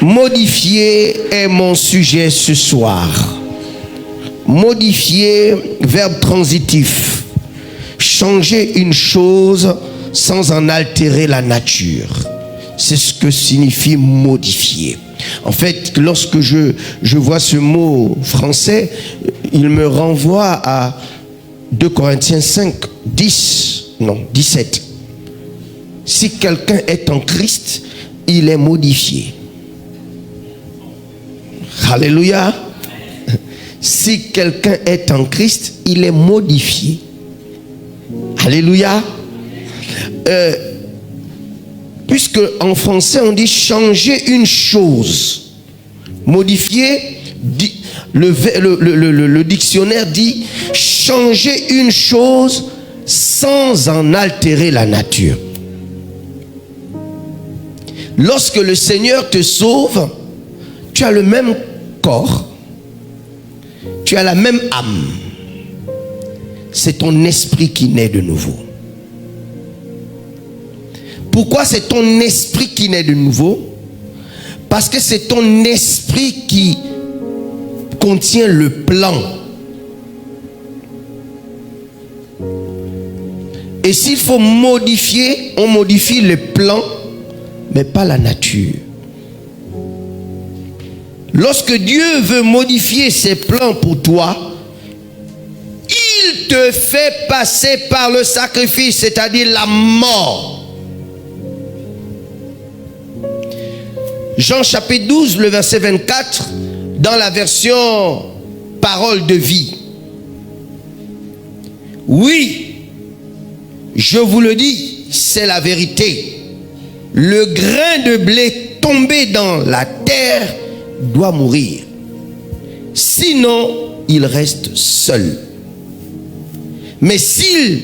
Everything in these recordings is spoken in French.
Modifier est mon sujet ce soir. Modifier, verbe transitif. Changer une chose sans en altérer la nature. C'est ce que signifie modifier. En fait, lorsque je vois ce mot français, il me renvoie à 2 Corinthiens 5, 17. Si quelqu'un est en Christ, il est modifié. Alléluia. Si quelqu'un est en Christ, il est modifié. Alléluia. Puisque en français on dit changer une chose. Modifier, le dictionnaire dit changer une chose sans en altérer la nature. Lorsque le Seigneur te sauve, tu as le même corps, tu as la même âme. C'est ton esprit qui naît de nouveau. Pourquoi c'est ton esprit qui naît de nouveau? Parce que c'est ton esprit qui contient le plan. Et s'il faut modifier, on modifie le plan, mais pas la nature. Lorsque Dieu veut modifier ses plans pour toi, il te fait passer par le sacrifice, c'est-à-dire la mort. Jean chapitre 12, le verset 24, dans la version parole de vie. Oui, je vous le dis, c'est la vérité. Le grain de blé tombé dans la terre doit mourir. Sinon, il reste seul. Mais s'il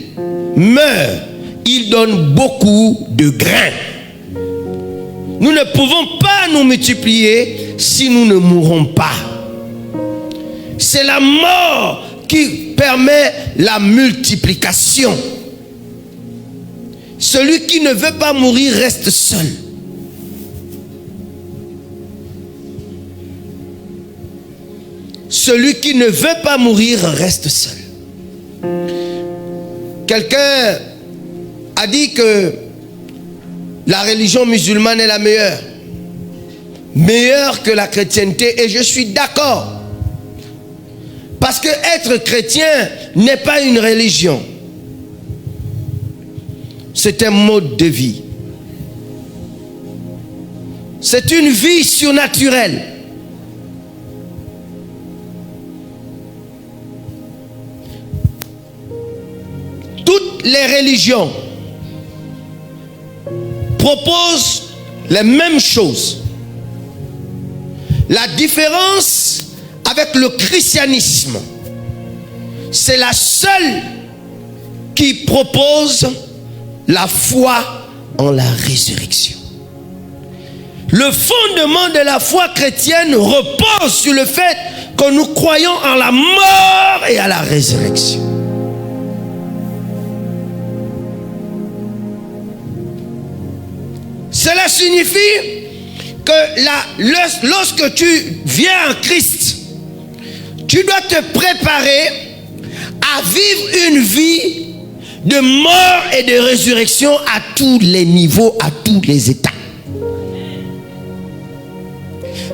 meurt, il donne beaucoup de grains. Nous ne pouvons pas nous multiplier si nous ne mourrons pas. C'est la mort qui permet la multiplication. Celui qui ne veut pas mourir reste seul. Celui qui ne veut pas mourir reste seul. Quelqu'un a dit que la religion musulmane est la meilleure. Meilleure que la chrétienté, et je suis d'accord. Parce que être chrétien n'est pas une religion. C'est un mode de vie. C'est une vie surnaturelle. Toutes les religions proposent les mêmes choses. La différence avec le christianisme, c'est la seule qui propose la foi en la résurrection. Le fondement de la foi chrétienne repose sur le fait que nous croyons en la mort et à la résurrection. Cela signifie que lorsque tu viens en Christ, tu dois te préparer à vivre une vie de mort et de résurrection à tous les niveaux, à tous les états.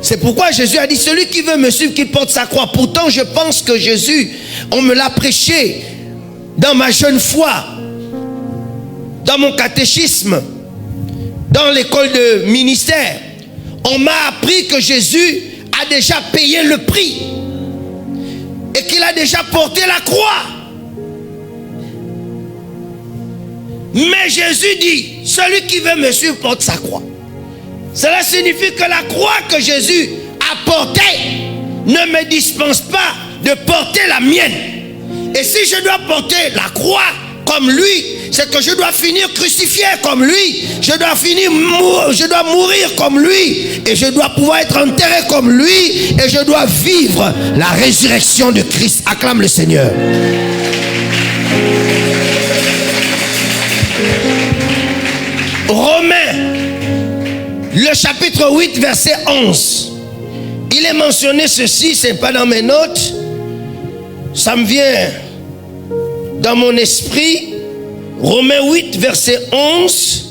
C'est pourquoi Jésus a dit, celui qui veut me suivre, qu'il porte sa croix. Pourtant, je pense que Jésus, on me l'a prêché dans ma jeune foi, dans mon catéchisme, dans l'école de ministère. On m'a appris que Jésus a déjà payé le prix et qu'il a déjà porté la croix. Mais Jésus dit, celui qui veut me suivre porte sa croix. Cela signifie que la croix que Jésus a portée ne me dispense pas de porter la mienne. Et si je dois porter la croix comme lui, c'est que je dois finir crucifié comme lui. Je dois mourir comme lui. Et je dois pouvoir être enterré comme lui. Et je dois vivre la résurrection de Christ. Acclame le Seigneur. Romains, le chapitre 8, verset 11. Il est mentionné ceci, ce n'est pas dans mes notes. Ça me vient dans mon esprit. Romains 8, verset 11.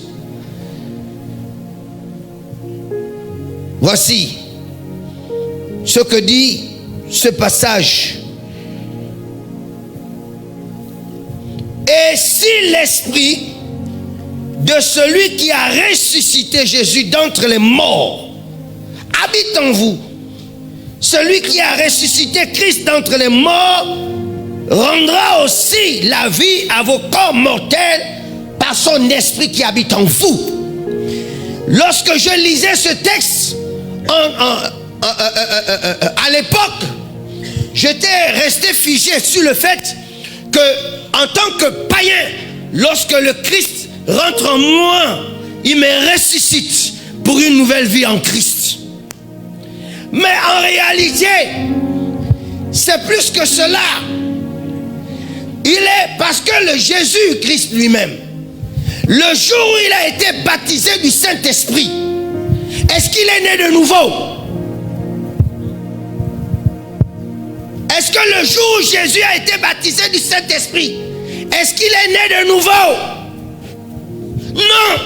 Voici ce que dit ce passage. Et si l'esprit de celui qui a ressuscité Jésus d'entre les morts habite en vous, celui qui a ressuscité Christ d'entre les morts rendra aussi la vie à vos corps mortels par son esprit qui habite en vous. Lorsque je lisais ce texte à l'époque, j'étais resté figé sur le fait que en tant que païen, lorsque le Christ rentre en moi, il me ressuscite pour une nouvelle vie en Christ. Mais en réalité, c'est plus que cela. Il est parce que le Jésus-Christ lui-même, le jour où il a été baptisé du Saint-Esprit, est-ce qu'il est né de nouveau? Est-ce que le jour où Jésus a été baptisé du Saint-Esprit, est-ce qu'il est né de nouveau? Non.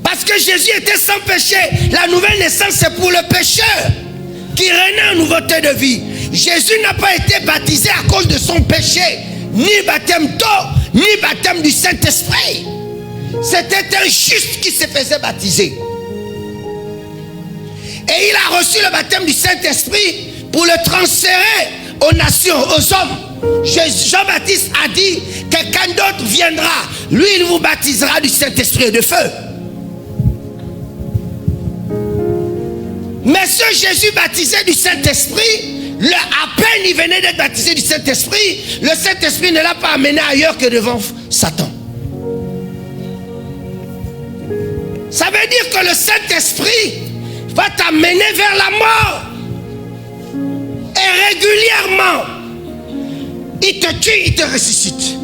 Parce que Jésus était sans péché. La nouvelle naissance, c'est pour le pécheur qui renaît en nouveauté de vie. Jésus n'a pas été baptisé à cause de son péché, ni baptême d'eau, ni baptême du Saint-Esprit. C'était un juste qui se faisait baptiser. Et il a reçu le baptême du Saint-Esprit pour le transférer aux nations, aux hommes. Jean-Baptiste a dit, quelqu'un d'autre viendra. Lui, il vous baptisera du Saint-Esprit et de feu. Mais ce Jésus baptisé du Saint-Esprit, à peine il venait d'être baptisé du Saint-Esprit, le Saint-Esprit ne l'a pas amené ailleurs que devant Satan. Ça veut dire que le Saint-Esprit va t'amener vers la mort. Et régulièrement, il te tue, il te ressuscite.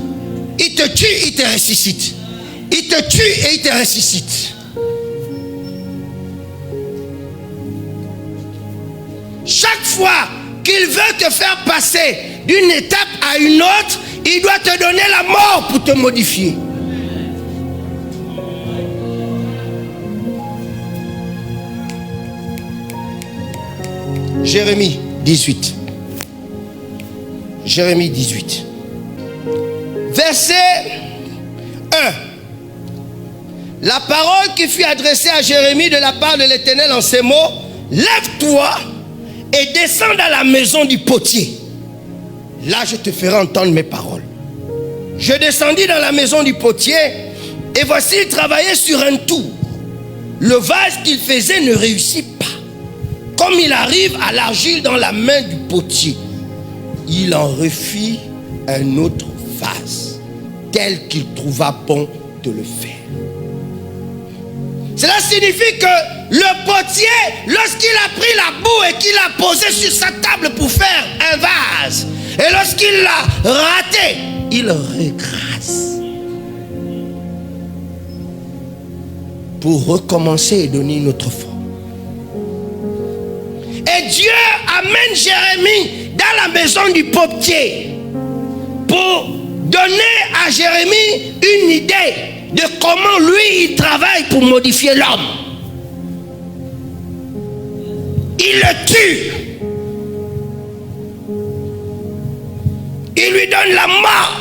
Il te tue, il te ressuscite. Il te tue et il te ressuscite. Chaque fois qu'il veut te faire passer d'une étape à une autre, il doit te donner la mort pour te modifier. Jérémie 18. Jérémie 18. Verset 1. La parole qui fut adressée à Jérémie de la part de l'Éternel en ces mots: lève-toi et descends dans la maison du potier. Là, je te ferai entendre mes paroles. Je descendis dans la maison du potier, et voici, il travaillait sur un tour. Le vase qu'il faisait ne réussit pas. Comme il arrive à l'argile dans la main du potier, il en refit un autre vase, tel qu'il trouva bon de le faire. Cela signifie que le potier, lorsqu'il a pris la boue et qu'il l'a posée sur sa table pour faire un vase, et lorsqu'il l'a raté, il régresse pour recommencer et donner une autre forme. Et Dieu amène Jérémie dans la maison du potier pour donner à Jérémie une idée de comment lui il travaille pour modifier l'homme. Il le tue. Il lui donne la mort.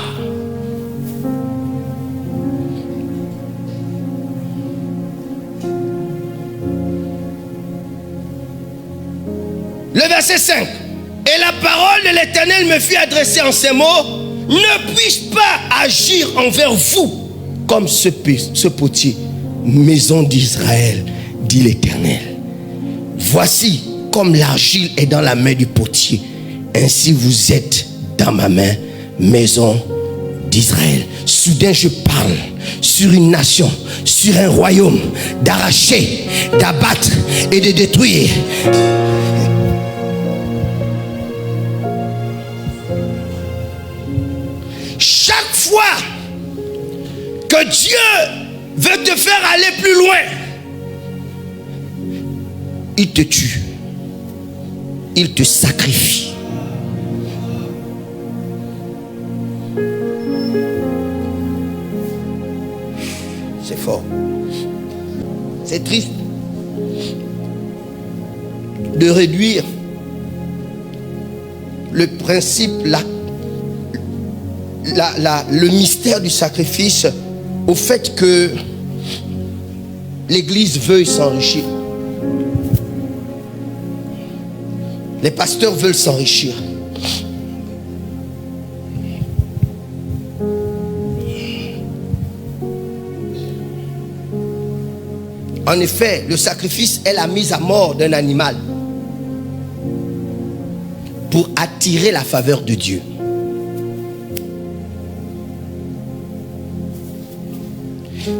Le verset 5. Et la parole de l'Éternel me fut adressée en ces mots: ne puis-je pas agir envers vous comme ce potier, maison d'Israël, dit l'Éternel. Voici, comme l'argile est dans la main du potier, ainsi vous êtes dans ma main, maison d'Israël. Soudain je parle sur une nation, sur un royaume, d'arracher, d'abattre et de détruire. Chaque fois que Dieu veut te faire aller plus loin, il te tue. Il te sacrifie. C'est fort. C'est triste de réduire le principe, le mystère du sacrifice au fait que l'Église veuille s'enrichir. Les pasteurs veulent s'enrichir. En effet, le sacrifice est la mise à mort d'un animal pour attirer la faveur de Dieu.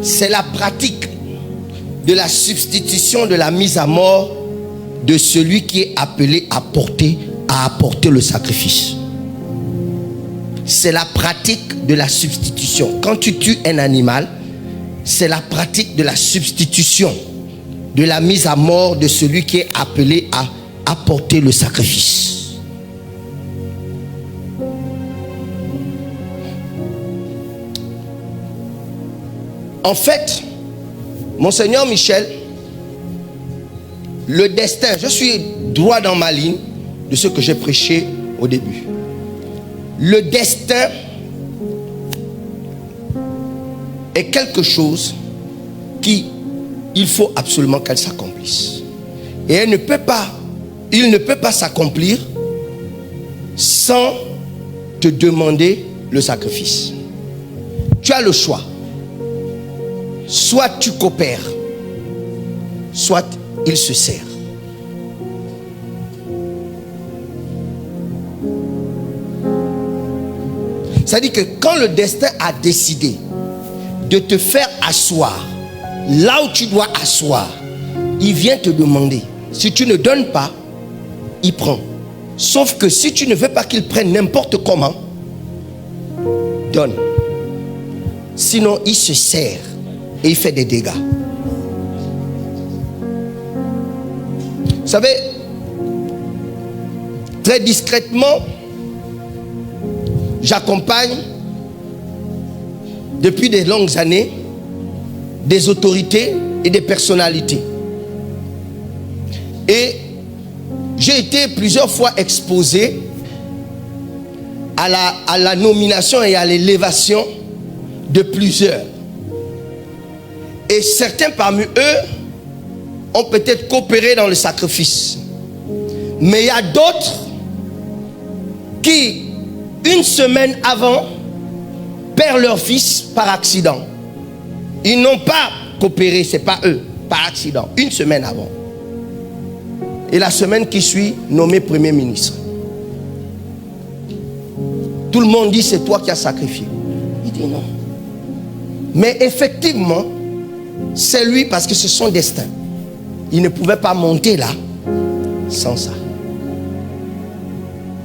C'est la pratique de la substitution de la mise à mort de celui qui est appelé à apporter le sacrifice. C'est la pratique de la substitution. Quand tu tues un animal, c'est la pratique de la substitution, de la mise à mort de celui qui est appelé à apporter le sacrifice. En fait, Monseigneur Michel, le destin, je suis droit dans ma ligne de ce que j'ai prêché au début. Le destin est quelque chose il faut absolument qu'elle s'accomplisse. Et il ne peut pas s'accomplir sans te demander le sacrifice. Tu as le choix. Soit tu coopères, soit il se sert. C'est-à-dire que quand le destin a décidé de te faire asseoir là où tu dois asseoir, il vient te demander. Si tu ne donnes pas, il prend. Sauf que si tu ne veux pas qu'il prenne n'importe comment, donne. Sinon, il se sert et il fait des dégâts. Vous savez, très discrètement, j'accompagne depuis de longues années des autorités et des personnalités. Et j'ai été plusieurs fois exposé à la nomination et à l'élévation de plusieurs. Et certains parmi eux ont peut-être coopéré dans le sacrifice. Mais il y a d'autres qui, une semaine avant, perdent leur fils par accident. Ils n'ont pas coopéré, c'est pas eux, par accident, une semaine avant. Et la semaine qui suit, nommé Premier ministre. Tout le monde dit c'est toi qui as sacrifié. Il dit non. Mais effectivement, c'est lui parce que c'est son destin. Il ne pouvait pas monter là sans ça.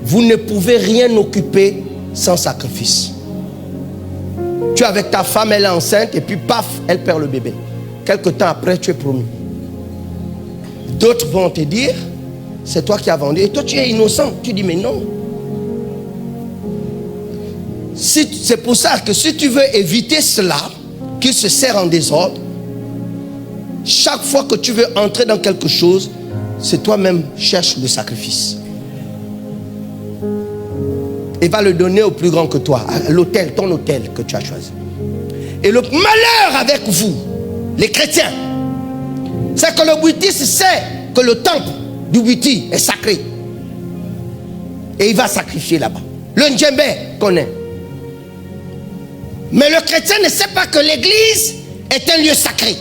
Vous ne pouvez rien occuper sans sacrifice. Tu es avec ta femme, elle est enceinte et puis paf, elle perd le bébé. Quelque temps après, tu es promu. D'autres vont te dire, c'est toi qui as vendu. Et toi, tu es innocent. Tu dis, mais non. C'est pour ça que si tu veux éviter cela, qu'il se sert en désordre, chaque fois que tu veux entrer dans quelque chose, c'est toi-même cherche le sacrifice. Et va le donner au plus grand que toi, à l'autel, ton autel que tu as choisi. Et le malheur avec vous, les chrétiens, c'est que le bouddhiste sait que le temple du Bouddhi est sacré. Et il va sacrifier là-bas. Le Ndjembe connaît. Mais le chrétien ne sait pas que l'église est un lieu sacré.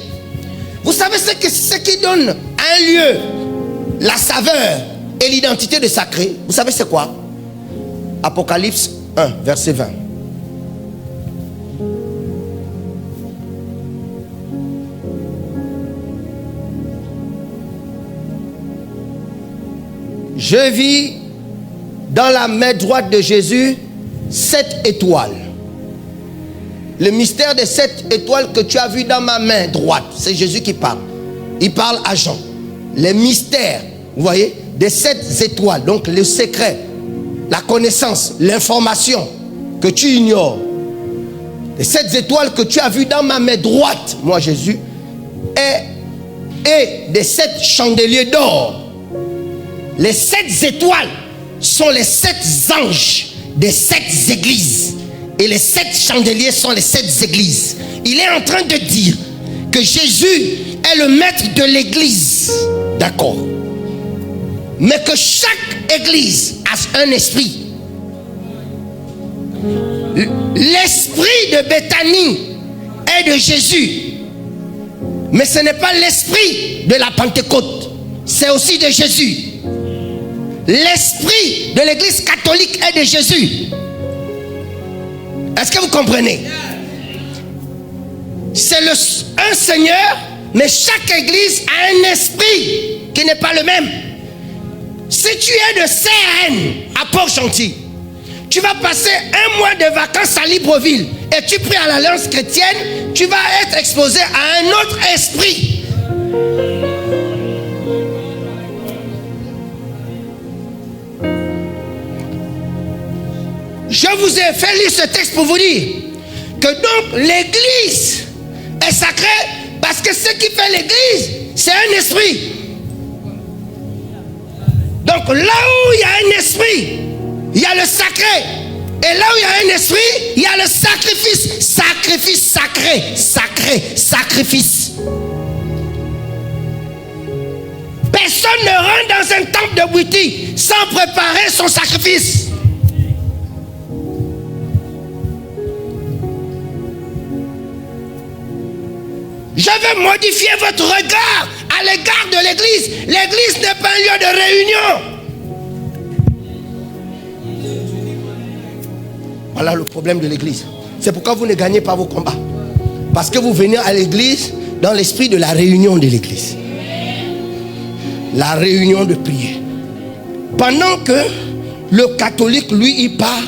Vous savez ce qui donne à un lieu la saveur et l'identité de sacré? Vous savez c'est quoi? Apocalypse 1, verset 20. Je vis dans la main droite de Jésus 7 étoiles. Le mystère des 7 étoiles que tu as vu dans ma main droite, c'est Jésus qui parle. Il parle à Jean. les mystères, vous voyez, des 7 étoiles, donc le secret, la connaissance, l'information que tu ignores, les 7 étoiles que tu as vues dans ma main droite, moi Jésus, et des 7 chandeliers d'or. Les 7 étoiles sont les 7 anges des 7 églises. Et les 7 chandeliers sont les 7 églises. Il est en train de dire que Jésus est le maître de l'église. D'accord. Mais que chaque église a un esprit. L'esprit de Béthanie est de Jésus. Mais ce n'est pas l'esprit de la Pentecôte. C'est aussi de Jésus. L'esprit de l'église catholique est de Jésus. Est-ce que vous comprenez? C'est un Seigneur, mais chaque église a un esprit qui n'est pas le même. Si tu es de CRN à Port-Gentil, tu vas passer un mois de vacances à Libreville et tu pries à l'Alliance chrétienne, tu vas être exposé à un autre esprit. Je vous ai fait lire ce texte pour vous dire que donc l'église est sacrée parce que ce qui fait l'église, c'est un esprit. Donc là où il y a un esprit, il y a le sacré. Et là où il y a un esprit, il y a le sacrifice. Sacrifice sacré, sacré, sacrifice. Personne ne rentre dans un temple de Bouti sans préparer son sacrifice. Je veux modifier votre regard à l'égard de l'église. L'église n'est pas un lieu de réunion. Voilà le problème de l'église. C'est pourquoi vous ne gagnez pas vos combats. Parce que vous venez à l'église dans l'esprit de la réunion de l'église. La réunion de prière. Pendant que le catholique, lui, il part,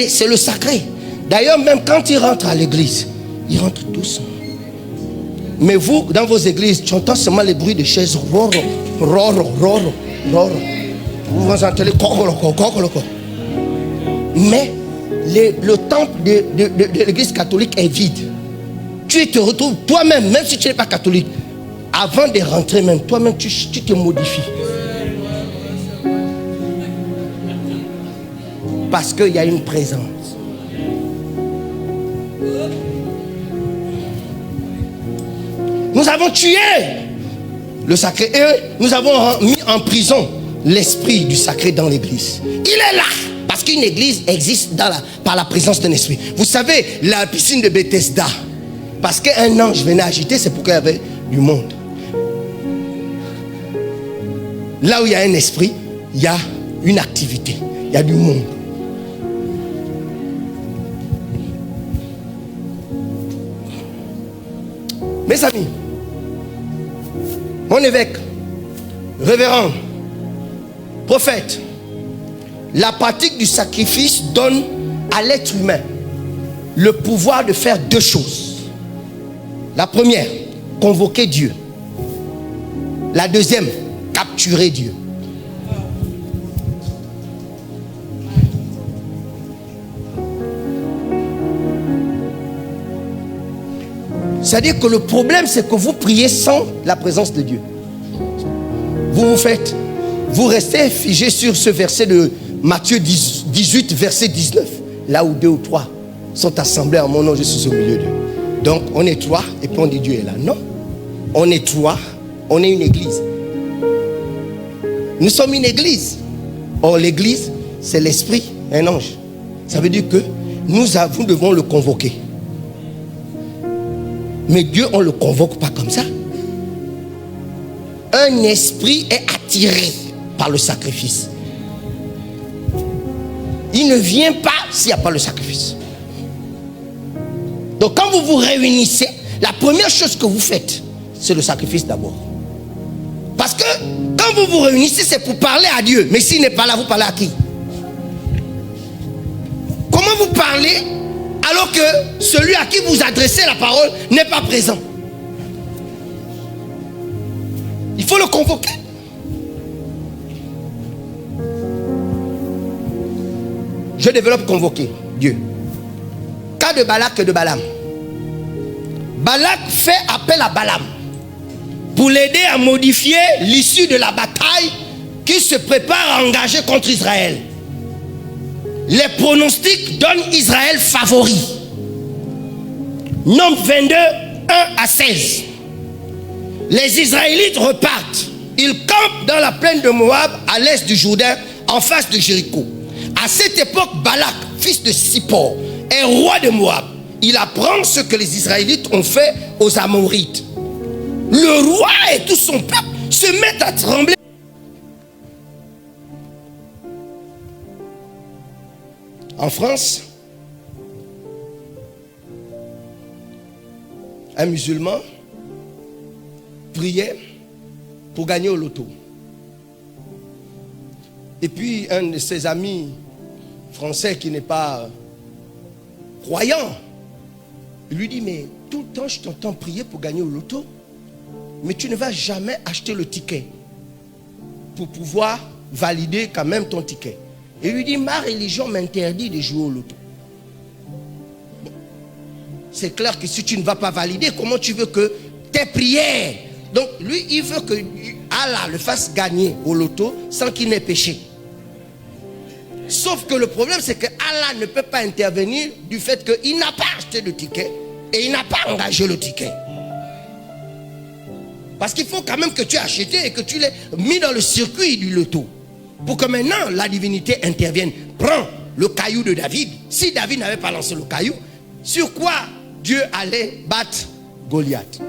c'est le sacré. D'ailleurs, même quand il rentre à l'église, il rentre doucement. Mais vous, dans vos églises, tu entends seulement les bruits de chaises. Roro, roro, roro, roro. Vous entendez mais le temple de l'église catholique est vide. Tu te retrouves toi-même, même si tu n'es pas catholique, avant de rentrer même, toi-même tu te modifies. Parce qu'il y a une présence. Nous avons tué le sacré et nous avons mis en prison l'esprit du sacré dans l'église. Il est là parce qu'une église existe par la présence d'un esprit. Vous savez, la piscine de Bethesda, parce qu'un ange venait agiter, c'est pourquoi il y avait du monde. Là où il y a un esprit, il y a une activité, il y a du monde. Mes amis, mon évêque, révérend, prophète, la pratique du sacrifice donne à l'être humain le pouvoir de faire 2 choses. La première, convoquer Dieu. La deuxième, capturer Dieu. C'est-à-dire que le problème, c'est que vous priez sans la présence de Dieu. Vous restez figé sur ce verset de Matthieu 18, verset 19. Là où 2 ou 3 sont assemblés en mon nom, je suis au milieu d'eux. Donc on est 3 et puis on dit Dieu est là. Non, on est 3, on est une église. Nous sommes une église. Or l'église, c'est l'esprit, un ange. Ça veut dire que nous devons le convoquer. Mais Dieu, on ne le convoque pas comme ça. Un esprit est attiré par le sacrifice. Il ne vient pas s'il n'y a pas le sacrifice. Donc quand vous vous réunissez, la première chose que vous faites, c'est le sacrifice d'abord. Parce que quand vous vous réunissez, c'est pour parler à Dieu. Mais s'il n'est pas là, vous parlez à qui? Comment vous parlez alors que celui à qui vous adressez la parole n'est pas présent? Il faut le convoquer. Je développe convoquer Dieu. Cas de Balak et de Balaam. Balak fait appel à Balaam pour l'aider à modifier l'issue de la bataille qui se prépare à engager contre Israël. Les pronostics donnent Israël favori. Nombre 22, 1 à 16. Les Israélites repartent. Ils campent dans la plaine de Moab, à l'est du Jourdain, en face de Jéricho. À cette époque, Balak, fils de Sippor, est roi de Moab. Il apprend ce que les Israélites ont fait aux Amorites. Le roi et tout son peuple se mettent à trembler. En France, un musulman priait pour gagner au loto. Et puis un de ses amis français qui n'est pas croyant, il lui dit, mais tout le temps je t'entends prier pour gagner au loto, mais tu ne vas jamais acheter le ticket pour pouvoir valider quand même ton ticket. Et il lui dit, ma religion m'interdit de jouer au loto. Bon. C'est clair que si tu ne vas pas valider, comment tu veux que tes prières... Donc lui, il veut que Allah le fasse gagner au loto sans qu'il n'ait péché. Sauf que le problème, c'est que Allah ne peut pas intervenir du fait qu'il n'a pas acheté le ticket et il n'a pas engagé le ticket. Parce qu'il faut quand même que tu aies acheté et que tu l'aies mis dans le circuit du loto. Pour que maintenant la divinité intervienne. Prends le caillou de David. Si David n'avait pas lancé le caillou, sur quoi Dieu allait battre Goliath?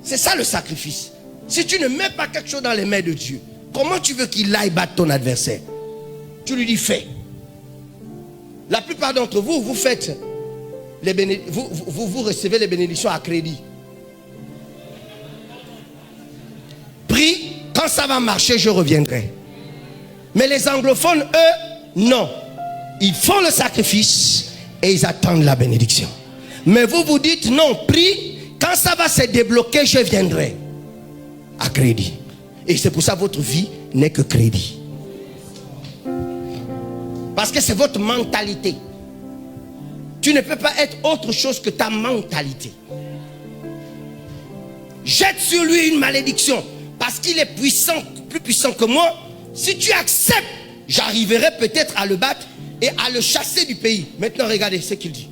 C'est ça le sacrifice. Si tu ne mets pas quelque chose dans les mains de Dieu, comment tu veux qu'il aille battre ton adversaire? Tu lui dis fais. La plupart d'entre vous, vous faites les vous recevez les bénédictions à crédit. Prie, quand ça va marcher, je reviendrai. Mais les anglophones, eux, non. Ils font le sacrifice et ils attendent la bénédiction. Mais vous vous dites non, prie. Quand ça va se débloquer, je viendrai à crédit. Et c'est pour ça que votre vie n'est que crédit. Parce que c'est votre mentalité. Tu ne peux pas être autre chose que ta mentalité. Jette sur lui une malédiction. Parce qu'il est puissant, plus puissant que moi. Si tu acceptes, j'arriverai peut-être à le battre et à le chasser du pays. Maintenant, regardez ce qu'il dit.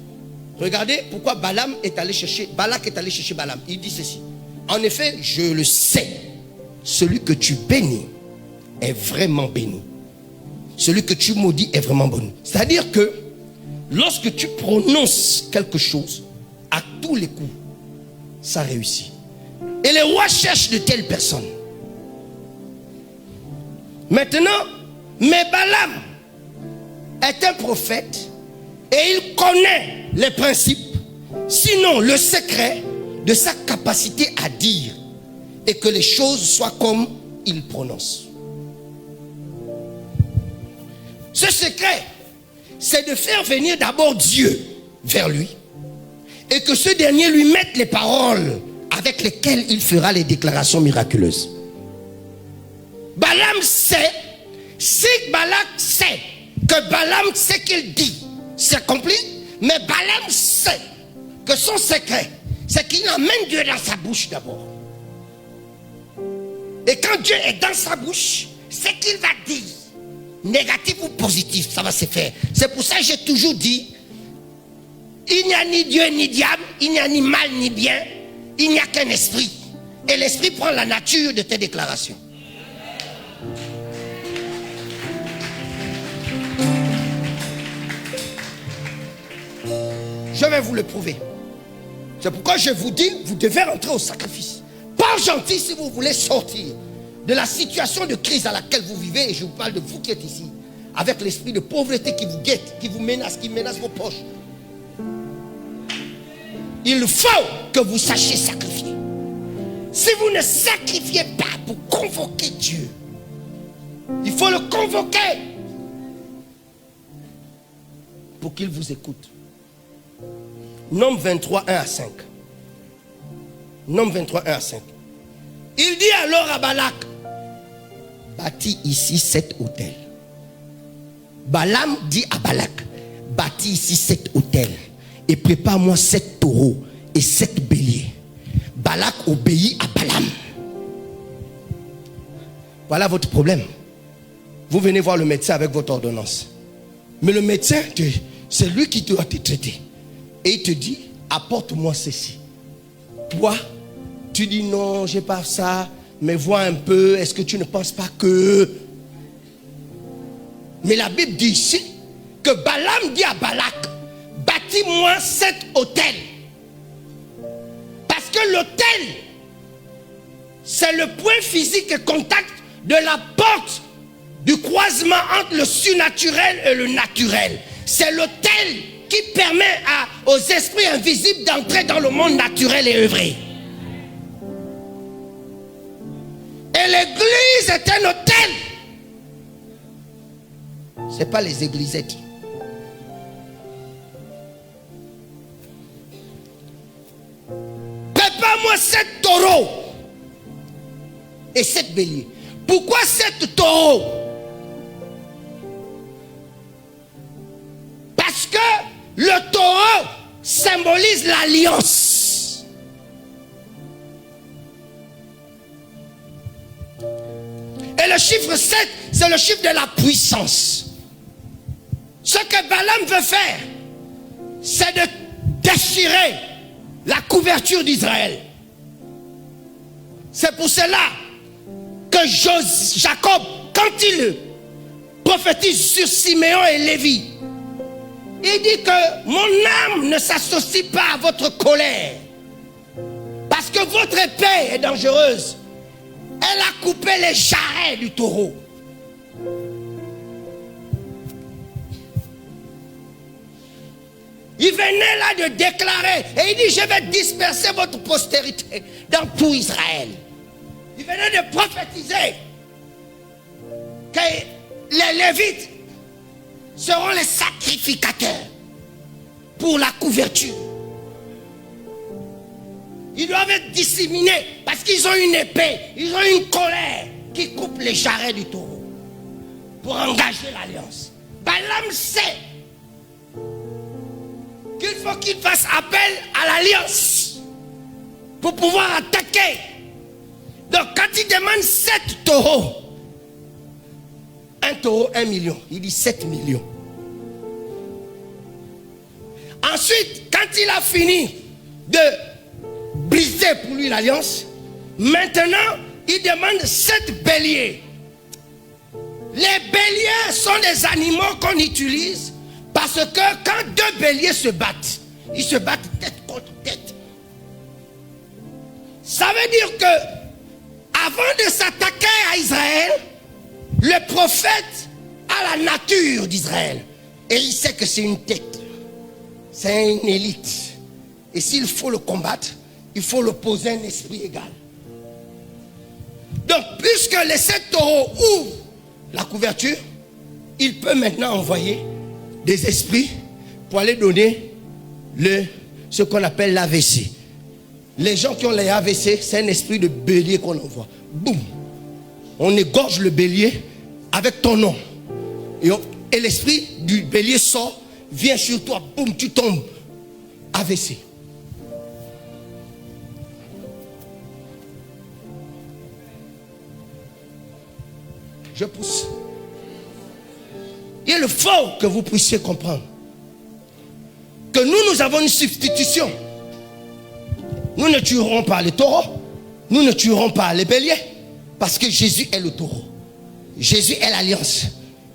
Regardez pourquoi Balak est allé chercher Balaam. Il dit ceci. En effet, je le sais. Celui que tu bénis est vraiment béni. Celui que tu maudis est vraiment béni. C'est-à-dire que lorsque tu prononces quelque chose, à tous les coups, ça réussit. Et les rois cherchent de telles personnes. Maintenant, mais Balaam est un prophète et il connaît les principes, sinon le secret de sa capacité à dire et que les choses soient comme il prononce. Ce secret, c'est de faire venir d'abord Dieu vers lui et que ce dernier lui mette les paroles avec lesquelles il fera les déclarations miraculeuses. Balaam sait, si Balak sait que Balaam sait qu'il dit, c'est accompli, mais Balaam sait que son secret, c'est qu'il emmène Dieu dans sa bouche d'abord. Et quand Dieu est dans sa bouche, c'est qu'il va dire, négatif ou positif, ça va se faire. C'est pour ça que j'ai toujours dit, il n'y a ni Dieu ni diable, il n'y a ni mal ni bien, il n'y a qu'un esprit. Et l'esprit prend la nature de tes déclarations. Je vais vous le prouver. C'est pourquoi je vous dis, vous devez rentrer au sacrifice. Pas gentil si vous voulez sortir de la situation de crise à laquelle vous vivez. Et je vous parle de vous qui êtes ici, avec l'esprit de pauvreté qui vous guette, qui vous menace, qui menace vos poches. Il faut que vous sachiez sacrifier. Si vous ne sacrifiez pas pour convoquer Dieu, il faut le convoquer pour qu'il vous écoute. Nombre 23, 1 à 5. Nombre 23, 1 à 5. Il dit alors à Balak, bâtis ici 7 autels. Balaam dit à Balak, bâtis ici 7 autels et prépare-moi 7 taureaux et 7 béliers. Balak obéit à Balaam. Voilà votre problème. Vous venez voir le médecin avec votre ordonnance. Mais le médecin, c'est lui qui doit te traiter. Et il te dit, apporte-moi ceci. Toi, tu dis non, j'ai pas ça. Mais vois un peu, est-ce que tu ne penses pas que... Mais la Bible dit ici que Balaam dit à Balak, bâtis-moi 7 autels. Parce que l'autel, c'est le point physique et contact de la porte du croisement entre le surnaturel et le naturel. C'est l'autel qui permet aux esprits invisibles d'entrer dans le monde naturel et œuvrer. Et l'église est un autel. Ce n'est pas les églisettes. Prépare-moi 7 taureaux et 7 béliers. Pourquoi 7 taureaux? Parce que le taureau symbolise l'alliance. Et le chiffre 7, c'est le chiffre de la puissance. Ce que Balaam veut faire, c'est de déchirer la couverture d'Israël. C'est pour cela que Jacob, quand il prophétise sur Siméon et Lévi, il dit que mon âme ne s'associe pas à votre colère. Parce que votre épée est dangereuse. Elle a coupé les jarrets du taureau. Il venait là de déclarer, et il dit, je vais disperser votre postérité dans tout Israël. Il venait de prophétiser que les Lévites seront les sacrificateurs pour la couverture. Ils doivent être disséminés parce qu'ils ont une épée, ils ont une colère qui coupe les jarrets du taureau pour engager l'alliance. Balaam sait qu'il faut qu'il fasse appel à l'alliance pour pouvoir attaquer. Donc quand il demande 7 taureaux, un taureau 1 million, il dit 7 millions. Ensuite, quand il a fini de briser pour lui l'alliance, maintenant il demande 7 béliers. Les béliers sont des animaux qu'on utilise parce que quand 2 béliers se battent, ils se battent tête contre tête. Ça veut dire que avant de s'attaquer à Israël, le prophète a la nature d'Israël. Et il sait que c'est une tête. C'est une élite. Et s'il faut le combattre, il faut le poser un esprit égal. Donc, puisque les 7 taureaux ouvrent la couverture, il peut maintenant envoyer des esprits pour aller donner ce qu'on appelle l'AVC. Les gens qui ont les AVC, c'est un esprit de bélier qu'on envoie. Boum! On égorge le bélier avec ton nom. Et l'esprit du bélier sort, vient sur toi, boum, tu tombes. AVC. Je pousse. Il faut que vous puissiez comprendre que nous avons une substitution. Nous ne tuerons pas les taureaux, nous ne tuerons pas les béliers, parce que Jésus est le taureau. Jésus est l'alliance.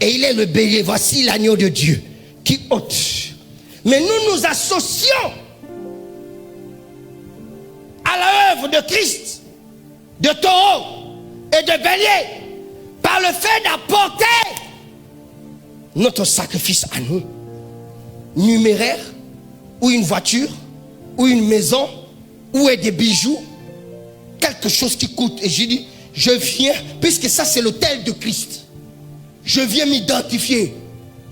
Et il est le bélier. Voici l'agneau de Dieu qui ôte. Mais nous nous associons à l'œuvre de Christ, de taureau et de bélier, par le fait d'apporter notre sacrifice à nous, numéraire, ou une voiture, ou une maison, ou des bijoux, quelque chose qui coûte. Et j'ai dit, je viens, puisque ça c'est l'autel de Christ, je viens m'identifier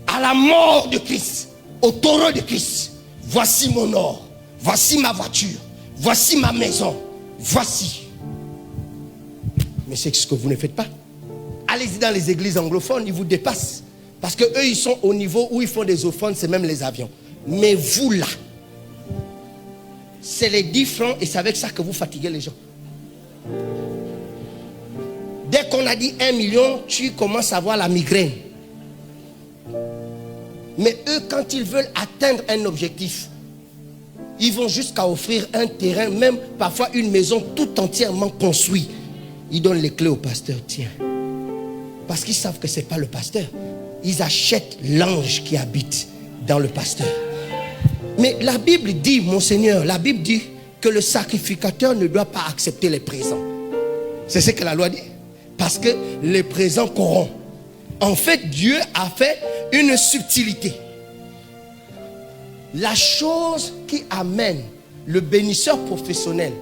à la mort de Christ, au taureau de Christ. Voici mon or, voici ma voiture, voici ma maison, voici. Mais c'est ce que vous ne faites pas. Allez-y dans les églises anglophones, ils vous dépassent. Parce qu'eux, ils sont au niveau où ils font des offrandes, c'est même les avions. Mais vous là, c'est les 10 francs et c'est avec ça que vous fatiguez les gens. Dès qu'on a dit 1 million, tu commences à avoir la migraine. Mais eux, quand ils veulent atteindre un objectif, ils vont jusqu'à offrir un terrain, même parfois une maison tout entièrement construite. Ils donnent les clés au pasteur, tiens. Parce qu'ils savent que ce n'est pas le pasteur. Ils achètent l'ange qui habite dans le pasteur. Mais la Bible dit, mon Seigneur, la Bible dit que le sacrificateur ne doit pas accepter les présents. C'est ce que la loi dit. Parce que les présents corrompent. En fait, Dieu a fait une subtilité. La chose qui amène le bénisseur professionnel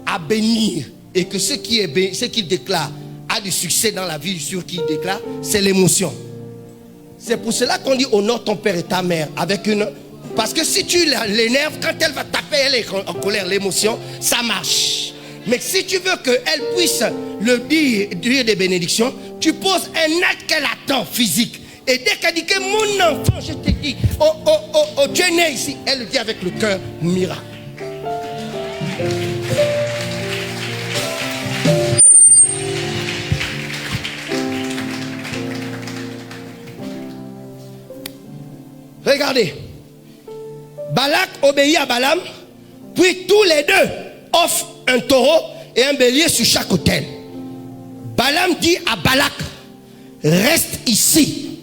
à bénir et que ce qu'il déclare a du succès dans la vie sur qui il déclare, c'est l'émotion. C'est pour cela qu'on dit honore ton père et ta mère avec une... Parce que si tu l'énerves, quand elle va taper, elle est en colère, l'émotion, ça marche. Mais si tu veux qu'elle puisse le dire des bénédictions, tu poses un acte qu'elle attend physique. Et dès qu'elle dit que mon enfant, je te dis, oh, tu es né ici, elle le dit avec le cœur miracle. Regardez, Balak obéit à Balaam, puis tous les deux offrent un taureau et un bélier sur chaque autel. Balaam dit à Balak, reste ici,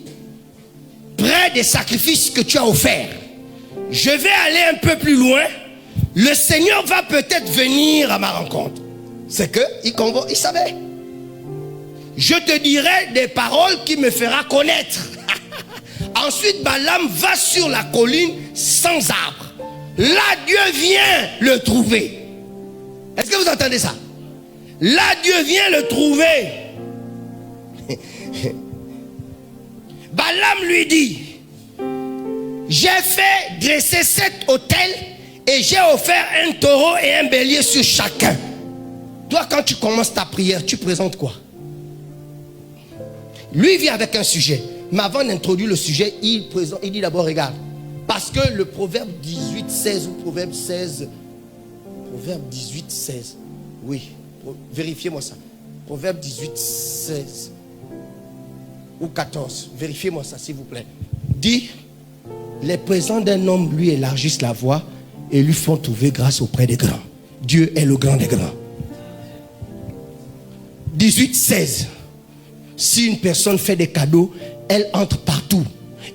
près des sacrifices que tu as offerts. Je vais aller un peu plus loin, le Seigneur va peut-être venir à ma rencontre. C'est que il savait. Je te dirai des paroles qui me fera connaître. Ensuite, Balaam va sur la colline sans arbre. Là, Dieu vient le trouver. Est-ce que vous entendez ça? Là, Dieu vient le trouver. Balaam lui dit, j'ai fait dresser 7 autels et j'ai offert un taureau et un bélier sur chacun. Toi, quand tu commences ta prière, tu présentes quoi? Lui vient avec un sujet. Mais avant d'introduire le sujet, il dit d'abord, regarde, parce que le proverbe 18, 16 ou proverbe 16, proverbe 18, 16, oui, vérifiez-moi ça. Proverbe 18, 16 ou 14, vérifiez-moi ça s'il vous plaît. Dit, les présents d'un homme lui élargissent la voie et lui font trouver grâce auprès des grands. Dieu est le grand des grands. 18, 16. Si une personne fait des cadeaux, elle entre partout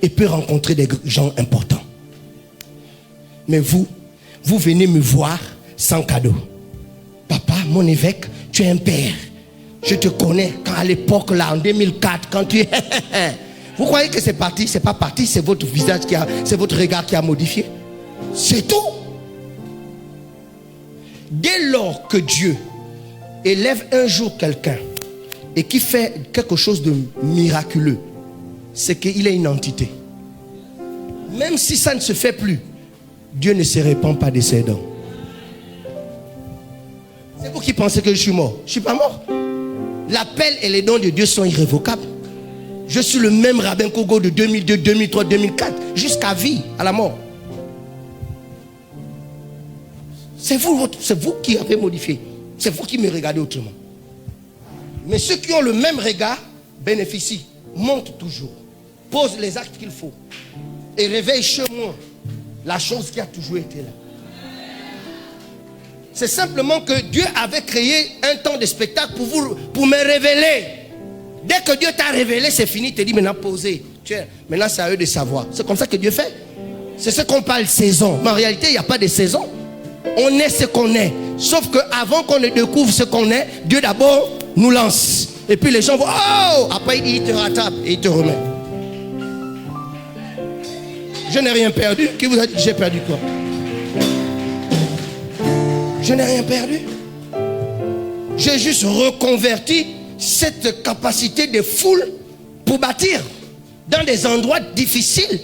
et peut rencontrer des gens importants. Mais vous venez me voir sans cadeau. Papa, mon évêque, tu es un père. Je te connais quand à l'époque là, en 2004, quand tu es... Vous croyez que c'est parti? C'est pas parti, c'est votre visage c'est votre regard qui a modifié. C'est tout. Dès lors que Dieu élève un jour quelqu'un et qui fait quelque chose de miraculeux, c'est qu'il est une entité. Même si ça ne se fait plus, Dieu ne se répand pas de ses dons. C'est vous qui pensez que je suis mort. Je ne suis pas mort. L'appel et les dons de Dieu sont irrévocables. Je suis le même rabbin Kogo de 2002, 2003, 2004, jusqu'à vie, à la mort. C'est vous qui avez modifié. C'est vous qui me regardez autrement. Mais ceux qui ont le même regard bénéficient, montent toujours, posent les actes qu'il faut et réveillent chez moi la chose qui a toujours été là. C'est simplement que Dieu avait créé un temps de spectacle pour me révéler. Dès que Dieu t'a révélé, c'est fini, il te dit maintenant posez. Tiens, maintenant c'est à eux de savoir. C'est comme ça que Dieu fait. C'est ce qu'on parle saison. Mais en réalité, il n'y a pas de saison. On est ce qu'on est. Sauf qu'avant qu'on ne découvre ce qu'on est, Dieu d'abord nous lance. Et puis les gens vont, oh! Après il te rattrape et il te remet. Je n'ai rien perdu. Qui vous a dit que j'ai perdu quoi? Je n'ai rien perdu. J'ai juste reconverti cette capacité de foule pour bâtir dans des endroits difficiles.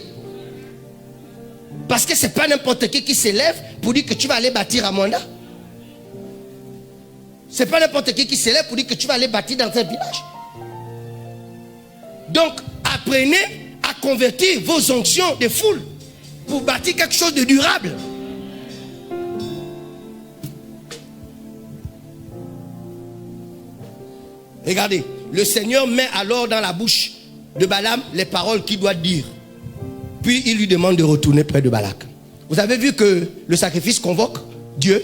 Parce que ce n'est pas n'importe qui s'élève pour dire que tu vas aller bâtir à Mwanda. Ce n'est pas n'importe qui s'élève pour dire que tu vas aller bâtir dans un village. Donc, apprenez à convertir vos onctions de foule pour bâtir quelque chose de durable. Regardez, le Seigneur met alors dans la bouche de Balaam les paroles qu'il doit dire. Puis il lui demande de retourner près de Balak. Vous avez vu que le sacrifice convoque Dieu,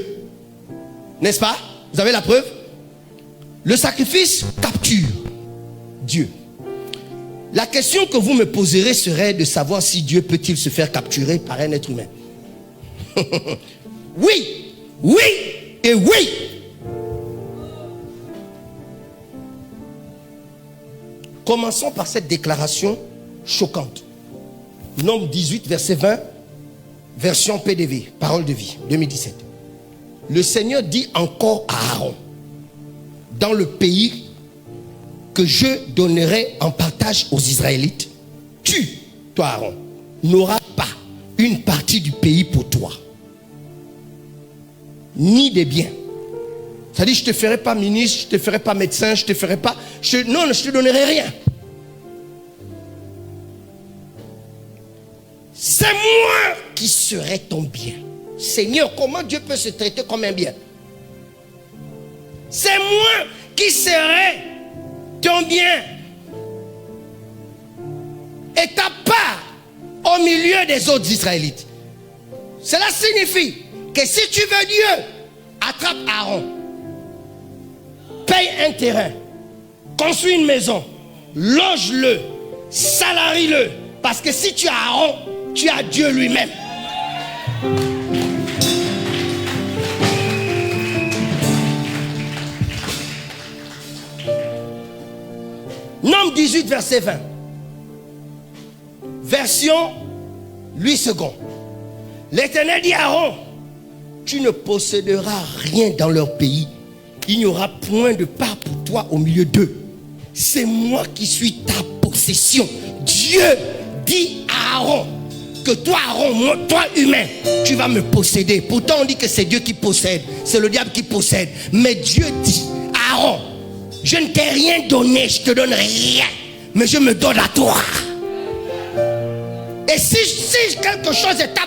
n'est-ce pas? Vous avez la preuve? Le sacrifice capture Dieu. La question que vous me poserez serait de savoir si Dieu peut-il se faire capturer par un être humain. Oui, oui et oui. Commençons par cette déclaration choquante. Nombre 18, verset 20, version PDV, parole de vie, 2017. Le Seigneur dit encore à Aaron, dans le pays que je donnerai en partage aux Israélites, tu, toi Aaron, n'auras pas une partie du pays pour toi, ni des biens. C'est-à-dire, je ne te ferai pas ministre, je ne te ferai pas médecin, je ne te ferai pas... non, je ne te donnerai rien. C'est moi qui serai ton bien. Seigneur, comment Dieu peut se traiter comme un bien? C'est moi qui serai ton bien. Et ta part au milieu des autres Israélites. Cela signifie que si tu veux Dieu, attrape Aaron. Paye un terrain, construis une maison, loge-le, salarie-le. Parce que si tu as Aaron, tu as Dieu lui-même. Nombre 18, verset 20. Version 8 secondes. L'Éternel dit à Aaron, tu ne posséderas rien dans leur pays. Il n'y aura point de part pour toi au milieu d'eux. C'est moi qui suis ta possession. Dieu dit à Aaron que toi, Aaron, toi humain, tu vas me posséder. Pourtant on dit que c'est Dieu qui possède. C'est le diable qui possède. Mais Dieu dit à Aaron, je ne t'ai rien donné, je ne te donne rien. Mais je me donne à toi. Et si quelque chose est ta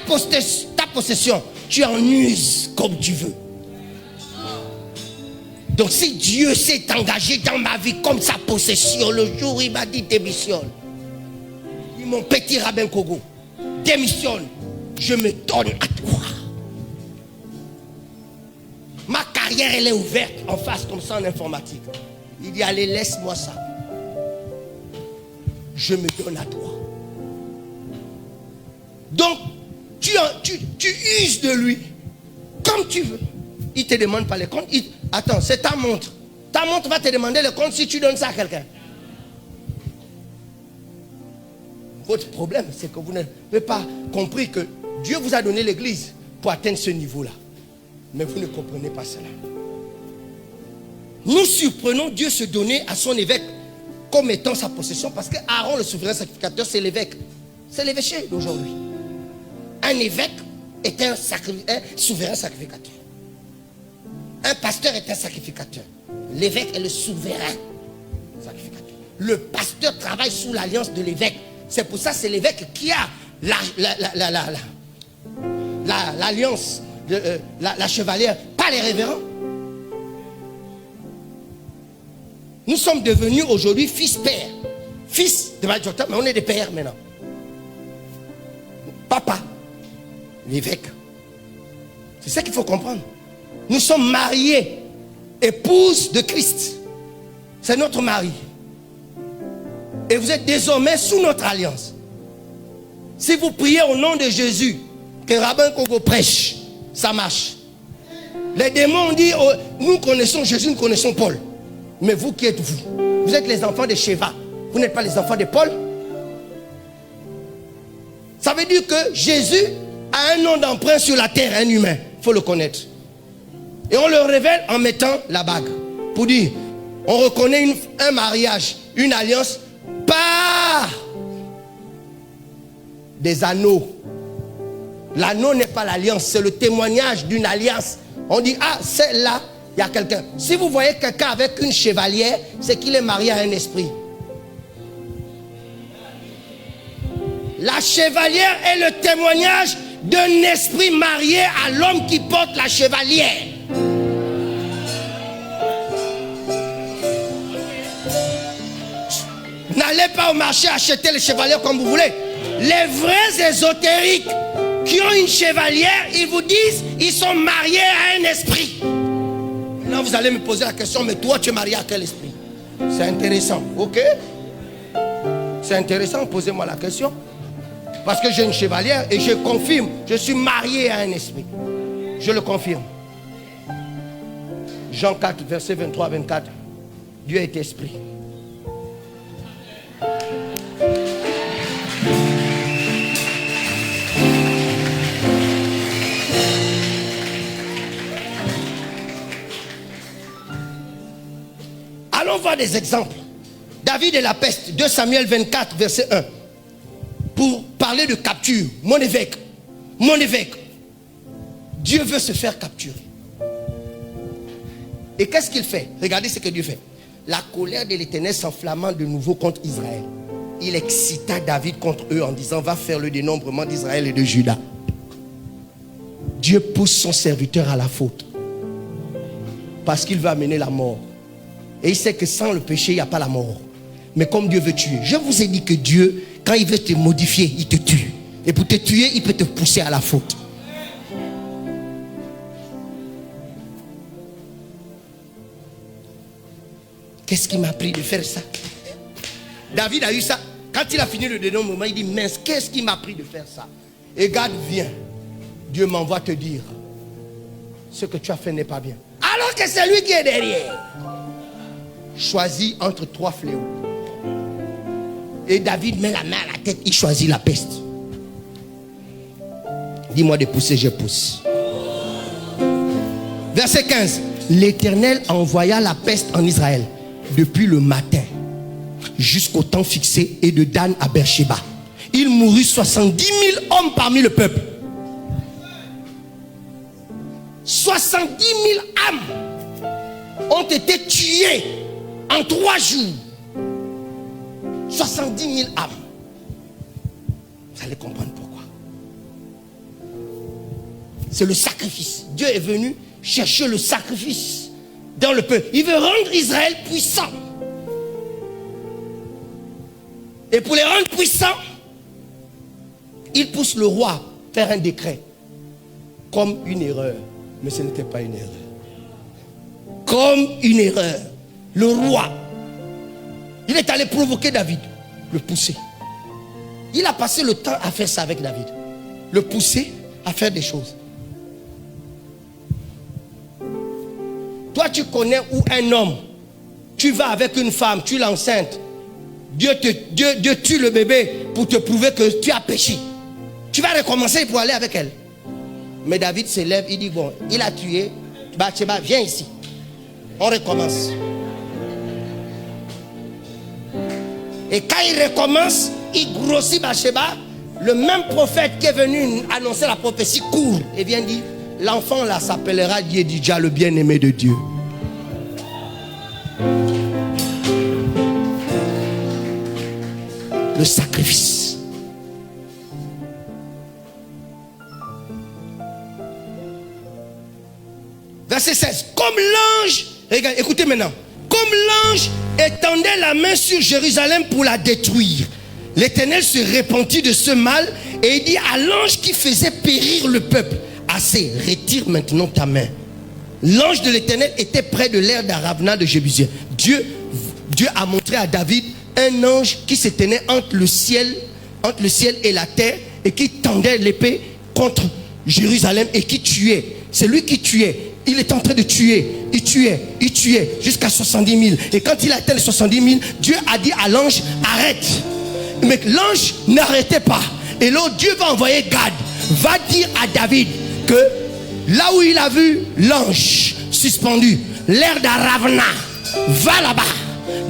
possession, tu en uses comme tu veux. Donc si Dieu s'est engagé dans ma vie comme sa possession, le jour où il m'a dit démissionne, il mon petit rabbin Kogo, démissionne, je me donne à toi. Ma carrière elle est ouverte en face comme ça en informatique. Il dit allez laisse-moi ça. Je me donne à toi. Donc tu uses de lui comme tu veux. Il ne te demande pas les comptes. Attends, c'est ta montre. Ta montre va te demander les comptes si tu donnes ça à quelqu'un. Votre problème, c'est que vous n'avez pas compris que Dieu vous a donné l'église pour atteindre ce niveau-là. Mais vous ne comprenez pas cela. Nous surprenons Dieu se donner à son évêque comme étant sa possession parce que Aaron, le souverain sacrificateur, c'est l'évêque. C'est l'évêché d'aujourd'hui. Un évêque est un souverain sacrificateur. Un pasteur est un sacrificateur. L'évêque est le souverain sacrificateur. Le pasteur travaille sous l'alliance de l'évêque. C'est pour ça que c'est l'évêque qui a l'alliance, la chevalière, pas les révérends. Nous sommes devenus aujourd'hui fils-pères. Fils de Majota, mais on est des pères maintenant. Papa, l'évêque. C'est ça qu'il faut comprendre. Nous sommes mariés, épouses de Christ. C'est notre mari. Et vous êtes désormais sous notre alliance. Si vous priez au nom de Jésus, que Rabbin Kogo prêche, ça marche. Les démons ont dit, oh, nous connaissons Jésus, nous connaissons Paul. Mais vous qui êtes vous? Vous êtes les enfants de Sheva. Vous n'êtes pas les enfants de Paul. Ça veut dire que Jésus a un nom d'emprunt sur la terre, un humain. Il faut le connaître. Et on le révèle en mettant la bague. Pour dire, on reconnaît un mariage, une alliance par des anneaux. L'anneau n'est pas l'alliance, c'est le témoignage d'une alliance. On dit, ah, celle-là, Il y a quelqu'un. Si vous voyez quelqu'un avec une chevalière, c'est qu'il est marié à un esprit. La chevalière est le témoignage d'un esprit marié à l'homme qui porte la chevalière. N'allez pas au marché acheter les chevalières comme vous voulez. Les vrais ésotériques qui ont une chevalière, ils vous disent ils sont mariés à un esprit. Maintenant vous allez me poser la question, mais toi tu es marié à quel esprit? C'est intéressant, ok? C'est intéressant, posez-moi la question. Parce que j'ai une chevalière et je confirme, je suis marié à un esprit. Je le confirme. Jean 4, verset 23-24. Dieu est esprit. Allons voir des exemples. David et la peste, 2 Samuel 24, verset 1. Pour parler de capture, mon évêque, Dieu veut se faire capturer. Et qu'est-ce qu'il fait? Regardez ce que Dieu fait. La colère de l'Éternel s'enflammant de nouveau contre Israël. Il excita David contre eux en disant, va faire le dénombrement d'Israël et de Juda. Dieu pousse son serviteur à la faute. Parce qu'il veut amener la mort. Et il sait que sans le péché, il n'y a pas la mort. Mais comme Dieu veut tuer, je vous ai dit que Dieu, quand il veut te modifier, il te tue. Et pour te tuer, il peut te pousser à la faute. Qu'est-ce qui m'a pris de faire ça? David a eu ça. Quand il a fini le dénombrement, il dit, mince, qu'est-ce qui m'a pris de faire ça? Et Gad vient. Dieu m'envoie te dire, ce que tu as fait n'est pas bien. Alors que c'est lui qui est derrière. Choisis entre 3 fléaux. Et David met la main à la tête, il choisit la peste. Dis-moi de pousser, je pousse. Verset 15. L'Éternel envoya la peste en Israël depuis le matin jusqu'au temps fixé et de Dan à Beersheba. Il mourut 70 000 hommes parmi le peuple. 70 000 âmes ont été tuées en 3 jours. 70 000 âmes. Vous allez comprendre pourquoi. C'est le sacrifice. Dieu est venu chercher le sacrifice dans le peuple. Il veut rendre Israël puissant. Et pour les rendre puissants, il pousse le roi à faire un décret. Comme une erreur. Mais ce n'était pas une erreur. Comme une erreur. Le roi, il est allé provoquer David, le pousser. Il a passé le temps à faire ça avec David. Le pousser à faire des choses. Toi, tu connais où un homme, tu vas avec une femme, tu l'enceintes. Dieu tue le bébé pour te prouver que tu as péché. Tu vas recommencer pour aller avec elle. Mais David se lève, il dit, bon, il a tué, Bathsheba, viens ici. On recommence. Et quand il recommence, il grossit Bathsheba. Le même prophète qui est venu annoncer la prophétie court et vient dire, l'enfant là s'appellera Yedidja, le bien-aimé de Dieu. Le sacrifice. Verset 16. Comme l'ange, regarde, écoutez maintenant. Comme l'ange étendait la main sur Jérusalem pour la détruire, l'Éternel se repentit de ce mal et il dit à l'ange qui faisait périr le peuple, assez, retire maintenant ta main. L'ange de l'Éternel était près de l'aire d'Aravna de Jébusien. Dieu a montré à David un ange qui se tenait entre le ciel et la terre et qui tendait l'épée contre Jérusalem et qui tuait. C'est lui qui tuait. Il est en train de tuer. Il tuait jusqu'à 70 000. Et quand il a atteint les 70 000, Dieu a dit à l'ange, arrête. Mais l'ange n'arrêtait pas. Et là, Dieu va envoyer Gad. Va dire à David que là où il a vu l'ange suspendu, l'air d'Aravna, va là-bas.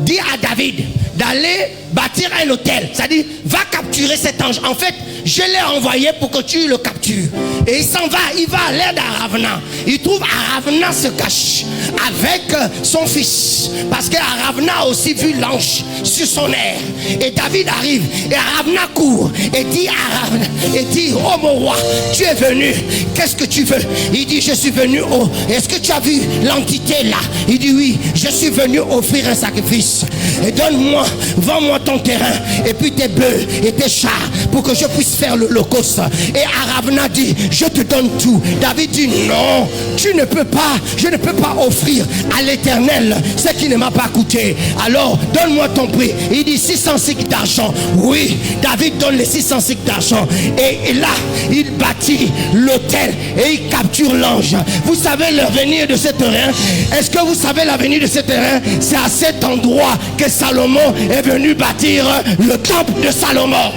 Dis à David d'aller bâtir un hôtel. C'est-à-dire, va capturer cet ange. En fait, je l'ai envoyé pour que tu le captures. Et il s'en va, il va à l'aide d'Aravna. Il trouve Aravna se cache avec son fils. Parce qu'Aravna a aussi vu l'ange sur son air. Et David arrive, et Aravna court, et dit à Aravna, et dit, oh mon roi, tu es venu, qu'est-ce que tu veux? Il dit, je suis venu, est-ce que tu as vu l'entité là? Il dit, oui, je suis venu offrir un sacrifice. Et donne-moi, vends-moi ton terrain, et puis tes bœufs, et tes chars, pour que je puisse faire l'holocauste. Et Aravna dit, je te donne tout. David dit, non, tu ne peux pas, je ne peux pas offrir à l'Éternel ce qui ne m'a pas coûté. Alors, donne-moi ton prix. Il dit 600 cycles d'argent. Oui, David donne les 600 cycles d'argent. Et là, il bâtit l'autel et il capture l'ange. Vous savez l'avenir de ce terrain? Est-ce que vous savez l'avenir de ce terrain? C'est à cet endroit que Salomon est venu bâtir le temple de Salomon.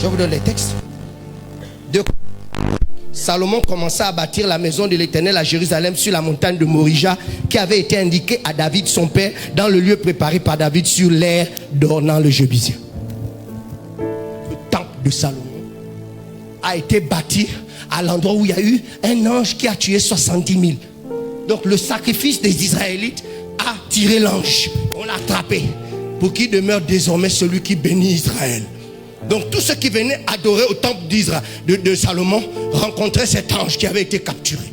Je vous donne les textes. Salomon commença à bâtir la maison de l'Éternel à Jérusalem sur la montagne de Morija qui avait été indiquée à David son père dans le lieu préparé par David sur l'aire d'Ornan le Jébusien. Le temple de Salomon a été bâti à l'endroit où il y a eu un ange qui a tué 70 000. Donc le sacrifice des Israélites a tiré l'ange. On l'a attrapé pour qu'il demeure désormais celui qui bénit Israël. Donc tous ceux qui venaient adorer au temple d'Israël, de Salomon rencontraient cet ange qui avait été capturé.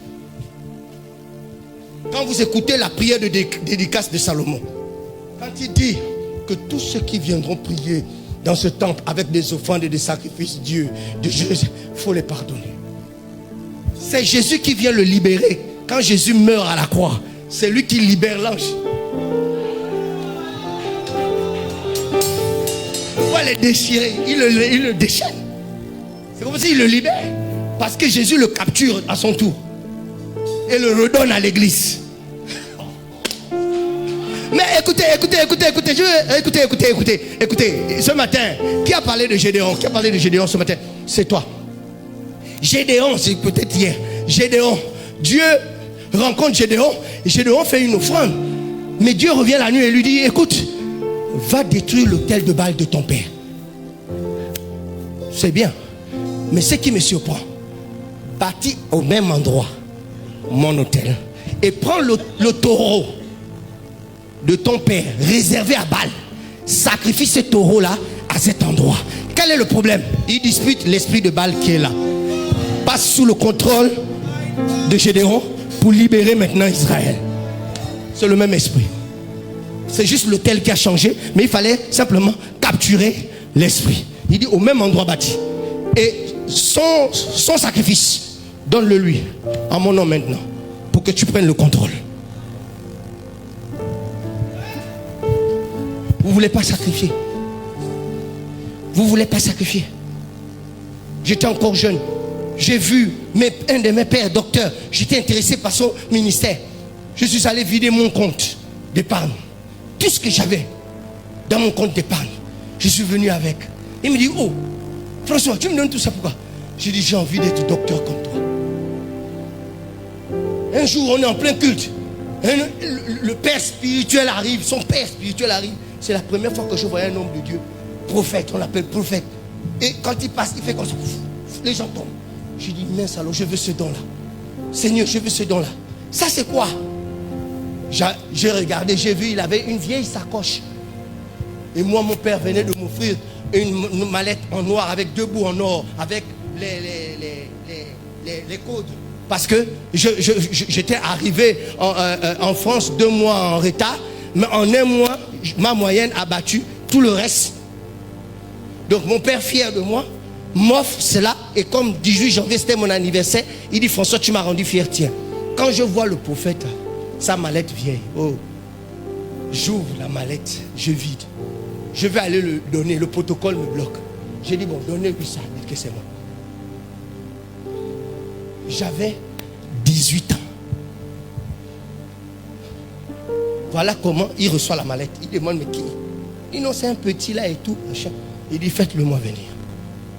Quand vous écoutez la prière de dédicace de Salomon, quand il dit que tous ceux qui viendront prier dans ce temple avec des offrandes et des sacrifices Dieu, de Jésus, il faut les pardonner. C'est Jésus qui vient le libérer. Quand Jésus meurt à la croix, c'est lui qui libère l'ange. Les déchirer, il le déchaîne. C'est comme s'il le libère. Parce que Jésus le capture à son tour et le redonne à l'église. Mais écoutez, ce matin, qui a parlé de Gédéon? Qui a parlé de Gédéon ce matin? C'est toi. Gédéon, c'est peut-être hier. Gédéon, Dieu rencontre Gédéon et Gédéon fait une offrande. Mais Dieu revient la nuit et lui dit, écoute, va détruire l'autel de Baal de ton père. C'est bien. Mais ce qui me surprend, bâtis au même endroit mon autel et prends le taureau de ton père réservé à Baal. Sacrifie ce taureau-là à cet endroit. Quel est le problème? Il dispute l'esprit de Baal qui est là. Passe sous le contrôle de Gédéon pour libérer maintenant Israël. C'est le même esprit. C'est juste l'autel qui a changé, mais il fallait simplement capturer l'esprit. Il dit au même endroit bâti. Et son sacrifice, donne-le lui, en mon nom maintenant, pour que tu prennes le contrôle. Vous ne voulez pas sacrifier. Vous ne voulez pas sacrifier. J'étais encore jeune. J'ai vu un de mes pères, docteur. J'étais intéressé par son ministère. Je suis allé vider mon compte d'épargne. Tout ce que j'avais dans mon compte d'épargne, je suis venu avec. Il me dit, oh, François, tu me donnes tout ça pourquoi? J'ai dit, j'ai envie d'être docteur comme toi. Un jour, on est en plein culte. Le père spirituel arrive, son père spirituel arrive. C'est la première fois que je voyais un homme de Dieu, prophète, on l'appelle prophète. Et quand il passe, il fait comme ça. Les gens tombent. J'ai dit, mince alors, je veux ce don-là. Seigneur, je veux ce don-là. Ça, c'est quoi? J'ai regardé, j'ai vu, il avait une vieille sacoche. Et moi, mon père venait de m'offrir une mallette en noir avec 2 bouts en or, avec les codes. Parce que j'étais arrivé en France 2 mois en retard, mais en 1 mois, ma moyenne a battu tout le reste. Donc mon père, fier de moi, m'offre cela. Et comme 18 janvier, c'était mon anniversaire, il dit, François, tu m'as rendu fier, tiens. Quand je vois le prophète, sa mallette vieille, oh, j'ouvre la mallette, je vide. Je vais aller le donner, le protocole me bloque. J'ai dit, bon, donnez-lui ça, dites que c'est moi. J'avais 18 ans. Voilà comment il reçoit la mallette. Il demande, mais qui? Il dit, non, c'est un petit là et tout. Machin. Il dit, faites-le-moi venir.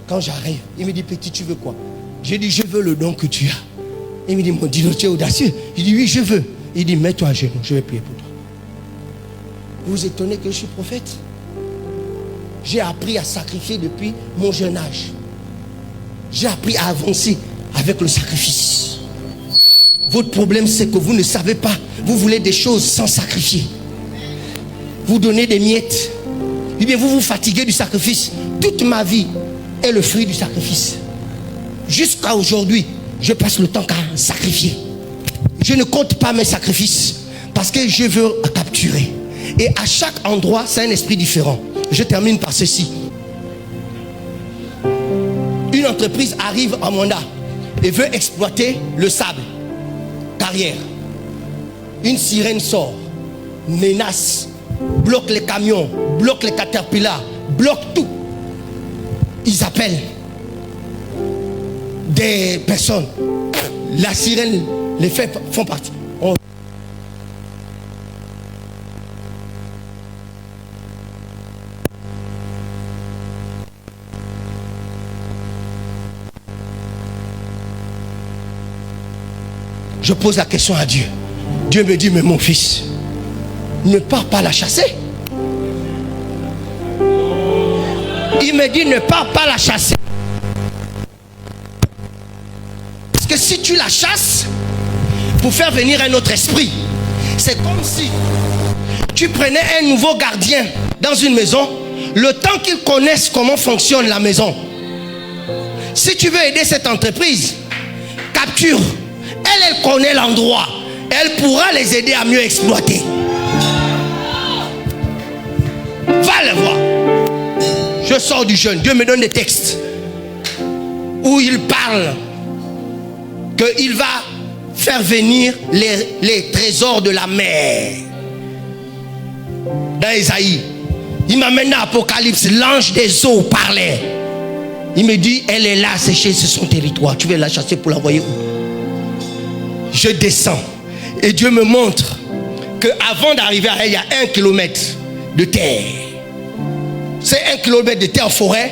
Quand j'arrive, il me dit, petit, tu veux quoi? J'ai dit, je veux le don que tu as. Il me dit, mon Dieu, tu es audacieux. Il dit, oui, je veux. Il dit, mets-toi à genoux, je vais prier pour toi. Vous vous étonnez que je suis prophète? J'ai appris à sacrifier depuis mon jeune âge. J'ai appris à avancer avec le sacrifice. Votre problème, c'est que vous ne savez pas. Vous voulez des choses sans sacrifier. Vous donnez des miettes. Eh bien, vous vous fatiguez du sacrifice. Toute ma vie est le fruit du sacrifice. Jusqu'à aujourd'hui, je passe le temps à sacrifier. Je ne compte pas mes sacrifices parce que je veux capturer. Et à chaque endroit, c'est un esprit différent. Je termine par ceci. Une entreprise arrive en mandat et veut exploiter le sable. Carrière. Une sirène sort, menace, bloque les camions, bloque les caterpillars, bloque tout. Ils appellent des personnes. La sirène, les faits font partie. Je pose la question à Dieu. Dieu me dit, mais mon fils, ne pars pas la chasser. Il me dit, ne pars pas la chasser. Parce que si tu la chasses, pour faire venir un autre esprit, c'est comme si tu prenais un nouveau gardien dans une maison, le temps qu'il connaisse comment fonctionne la maison. Si tu veux aider cette entreprise, capture. Elle connaît l'endroit. Elle pourra les aider à mieux exploiter. Va le voir. Je sors du jeûne. Dieu me donne des textes où il parle qu'il va faire venir les trésors de la mer. Dans Isaïe, il m'amène à Apocalypse. L'ange des eaux parlait. Il me dit, elle est là, séchée sur son territoire. Tu veux la chasser pour l'envoyer où? Je descends et Dieu me montre qu'avant d'arriver à elle, il y a 1 kilomètre de terre. C'est 1 kilomètre de terre en forêt.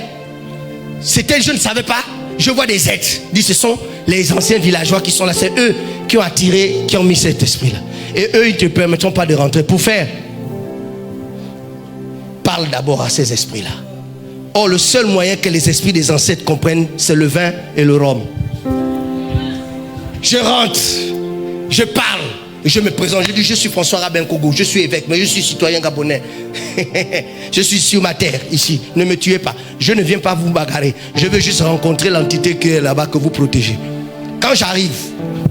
C'était, je ne savais pas. Je vois des êtres. Dit, ce sont les anciens villageois qui sont là. C'est eux qui ont attiré, qui ont mis cet esprit-là. Et eux, ils ne te permettront pas de rentrer. Pour faire, parle d'abord à ces esprits-là. Or, le seul moyen que les esprits des ancêtres comprennent, c'est le vin et le rhum. Je rentre, je parle, et je me présente. Je dis, je suis François Rabin Kogo, je suis évêque, mais je suis citoyen gabonais. Je suis sur ma terre, ici. Ne me tuez pas. Je ne viens pas vous bagarrer. Je veux juste rencontrer l'entité qui est là-bas, que vous protégez. Quand j'arrive,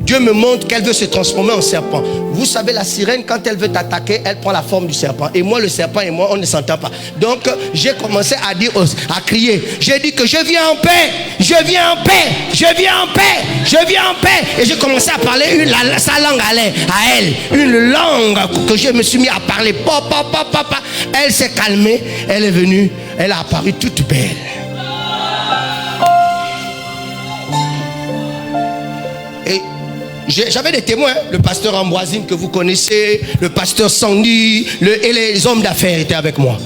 Dieu me montre qu'elle veut se transformer en serpent. Vous savez, la sirène, quand elle veut t'attaquer, elle prend la forme du serpent. Et moi, le serpent et moi, on ne s'entend pas. Donc, j'ai commencé à dire, à crier. J'ai dit que je viens en paix. Je viens en paix. Je viens en paix. Je viens en paix. Et j'ai commencé à parler sa langue à elle. Une langue que je me suis mis à parler. Elle s'est calmée. Elle est venue. Elle a apparu toute belle. Et j'avais des témoins, le pasteur Ambroisine que vous connaissez, le pasteur Sandy, et les hommes d'affaires étaient avec moi.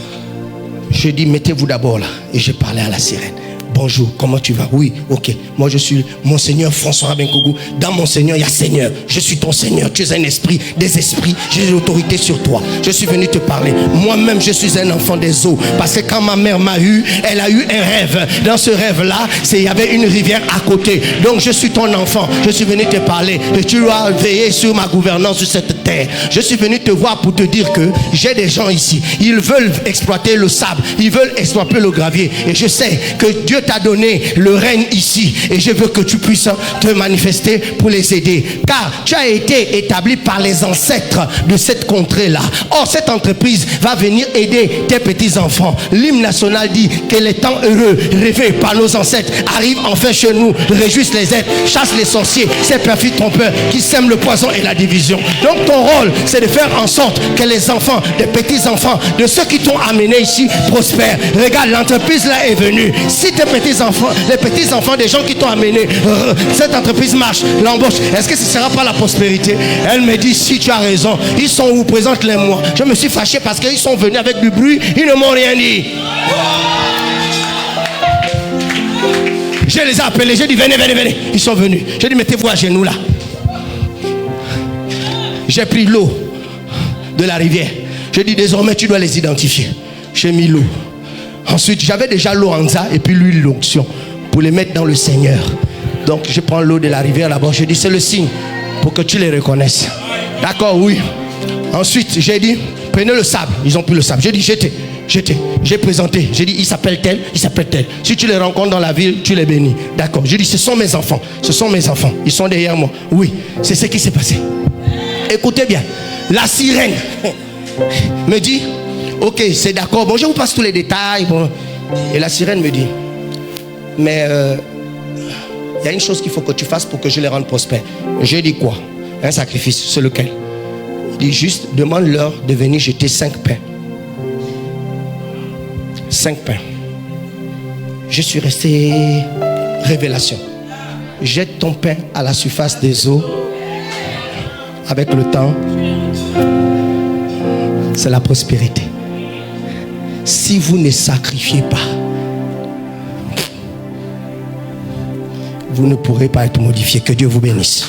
Je dis, mettez-vous d'abord là. Et j'ai parlé à la sirène. Bonjour, comment tu vas? Oui, ok. Moi je suis Monseigneur François Rabin Kogo. Dans mon Seigneur, il y a Seigneur. Je suis ton Seigneur. Tu es un esprit, des esprits. J'ai l'autorité sur toi. Je suis venu te parler. Moi-même, je suis un enfant des eaux. Parce que quand ma mère m'a eu, elle a eu un rêve. Dans ce rêve-là, il y avait une rivière à côté. Donc je suis ton enfant. Je suis venu te parler. Et tu dois veiller sur ma gouvernance sur cette terre. Je suis venu te voir pour te dire que j'ai des gens ici. Ils veulent exploiter le sable. Ils veulent exploiter le gravier. Et je sais que Dieu t'a donné le règne ici et je veux que tu puisses te manifester pour les aider, car tu as été établi par les ancêtres de cette contrée là. Or cette entreprise va venir aider tes petits enfants. L'hymne national dit que les temps heureux rêvés par nos ancêtres arrivent enfin chez nous, réjouissent les êtres, chassent les sorciers, ces perfides trompeurs qui sèment le poison et la division. Donc ton rôle, c'est de faire en sorte que les enfants, des petits enfants, de ceux qui t'ont amené ici prospèrent. Regarde, l'entreprise là est venue. Si tes petits enfants des gens qui t'ont amené. Cette entreprise marche, l'embauche. Est-ce que ce ne sera pas la prospérité? Elle me dit, si tu as raison, ils sont où? Présente-les-moi. Je me suis fâché parce qu'ils sont venus avec du bruit, ils ne m'ont rien dit. Je les ai appelés, j'ai dit, venez. Ils sont venus. J'ai dit, mettez-vous à genoux là. J'ai pris l'eau de la rivière. J'ai dit, désormais, tu dois les identifier. J'ai mis l'eau. Ensuite, j'avais déjà l'eau en ça et puis l'huile d'onction pour les mettre dans le Seigneur. Donc, je prends l'eau de la rivière là-bas. Je dis, c'est le signe pour que tu les reconnaisses. D'accord, oui. Ensuite, j'ai dit, prenez le sable. Ils ont pris le sable. J'ai dit, jetez. J'ai présenté. J'ai dit, il s'appelle tel. Si tu les rencontres dans la ville, tu les bénis. D'accord. J'ai dit, ce sont mes enfants. Ils sont derrière moi. Oui, c'est ce qui s'est passé. Écoutez bien. La sirène me dit, ok, c'est d'accord. Bon, je vous passe tous les détails. Bon. Et la sirène me dit, mais il y a une chose qu'il faut que tu fasses pour que je les rende prospères. J'ai dit quoi? Un sacrifice. C'est lequel? Il dit juste, demande-leur de venir jeter 5 pains. 5 pains. Je suis resté révélation. Jette ton pain à la surface des eaux. Avec le temps, c'est la prospérité. Si vous ne sacrifiez pas, vous ne pourrez pas être modifié. Que Dieu vous bénisse.